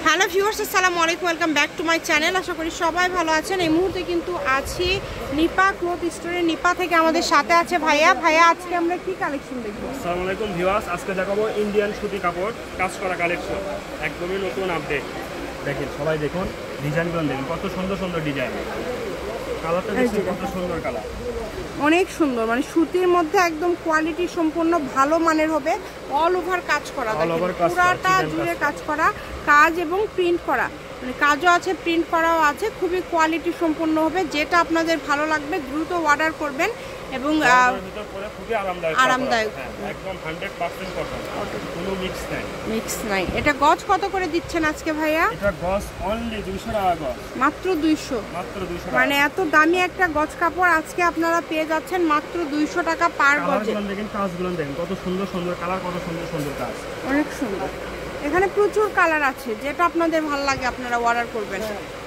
Hello viewers, আসসালামু আলাইকুম, welcome back to my channel. আশা করি সবাই ভালো আছেন। এই মুহূর্তে কিন্তু আছি নিপা ক্লথ স্টোরে। নিপা থেকে আমাদের সাথে আছে ভাইয়া। আজকে আমরা কি কালেকশন দেখব? আসসালামু আলাইকুম ভিউয়ার্স, আজকে দেখাবো ইন্ডিয়ান সুতি কাপড় কাজ করা কালেকশন, একদমই নতুন আপডেট। দেখেন, সবাই দেখুন ডিজাইনগুলো, দেখুন কত সুন্দর সুন্দর ডিজাইন। কালারটা দেখুন কত সুন্দর কালার, অনেক সুন্দর, মানে সুতির মধ্যে একদম কোয়ালিটি সম্পূর্ণ ভালো মানের হবে। অল ওভার কাজ করা, পুরাটা জুড়ে কাজ করা, কাজ এবং প্রিন্ট করা, মানে কাজও আছে প্রিন্ট করাও আছে। খুবই কোয়ালিটি সম্পন্ন হবে। যেটা আপনাদের ভালো লাগবে দ্রুত অর্ডার করবেন এবং আরামদায়ক, একদম 100% কটন, কোনো মিক্স নাই। এটা গজ কত করে দিচ্ছেন আজকে ভাইয়া? এটা গজ অনলি 200 টাকা গজ, মাত্র 200, মানে এত দামি একটা গজ কাপড় আজকে আপনারা পেয়ে যাচ্ছেন মাত্র 200 টাকা পার গজে। দেখেন কাজগুলো, দেখেন কত সুন্দর সুন্দর কালার, কত সুন্দর সুন্দর কাজ, অনেক সুন্দর। এখানে প্রচুর কালার আছে, যেটা আপনাদের ভালো লাগে আপনারা অর্ডার করবেন।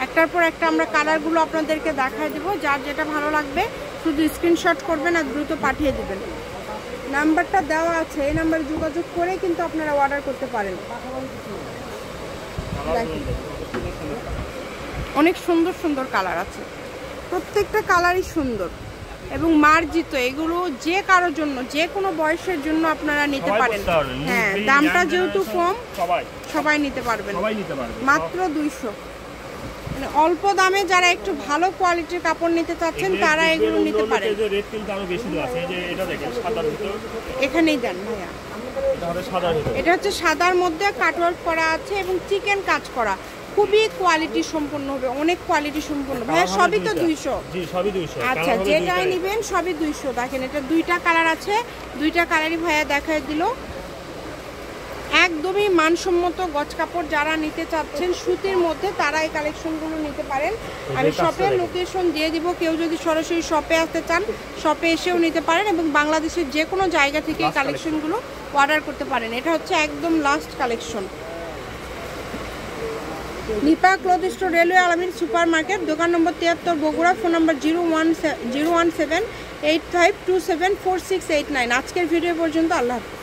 একটার পর একটা আমরা কালারগুলো আপনাদেরকে দেখায় দেবো। যার যেটা ভালো লাগবে শুধু স্ক্রিনশট করবেন আর দ্রুত পাঠিয়ে দেবেন। নাম্বারটা দেওয়া আছে, এই নাম্বারে যোগাযোগ করে কিন্তু আপনারা অর্ডার করতে পারেন। অনেক সুন্দর সুন্দর কালার আছে, প্রত্যেকটা কালারই সুন্দর এবং মার্জিত। এগুলো যে কারোর জন্য, যে কোনো বয়সের জন্য আপনারা নিতে পারেন। হ্যাঁ, দামটা যেহেতু কম, সবাই নিতে পারবেন মাত্র 200। মানে অল্প দামে যারা একটু ভালো কোয়ালিটির কাপড় নিতে চাচ্ছেন তারা এগুলো নিতে পারেন। এখানেই দেন ভাইয়া, এটা হচ্ছে সাদার মধ্যে কাটওয়ার্ক করা আছে এবং চিকেন কাজ করা, খুবই কোয়ালিটি সম্পন্ন হবে, অনেক কোয়ালিটি সম্পন্ন। ভাইয়া সবই তো 200? আচ্ছা, যেটাই নেবেন সবই 200। দেখেন, এটা দুইটা কালার আছে, দুইটা কালারই ভাইয়া দেখায় দিল। একদমই মানসম্মত গজ কাপড় যারা নিতে চাচ্ছেন সুতির মধ্যে তারা এই কালেকশনগুলো নিতে পারেন। আমি শপের লোকেশন দিয়ে দিব, কেউ যদি সরাসরি শপে আসতে চান শপে এসেও নিতে পারেন এবং বাংলাদেশের যে কোনো জায়গা থেকে এই কালেকশনগুলো অর্ডার করতে পারেন। এটা হচ্ছে একদম last collection. Nipa cloth store, railway Alamin super market, দোকান নম্বর 73, বগুড়া। ফোন নম্বর 01785274689। আজকের ভিডিও পর্যন্ত, আল্লাহ হাফেজ।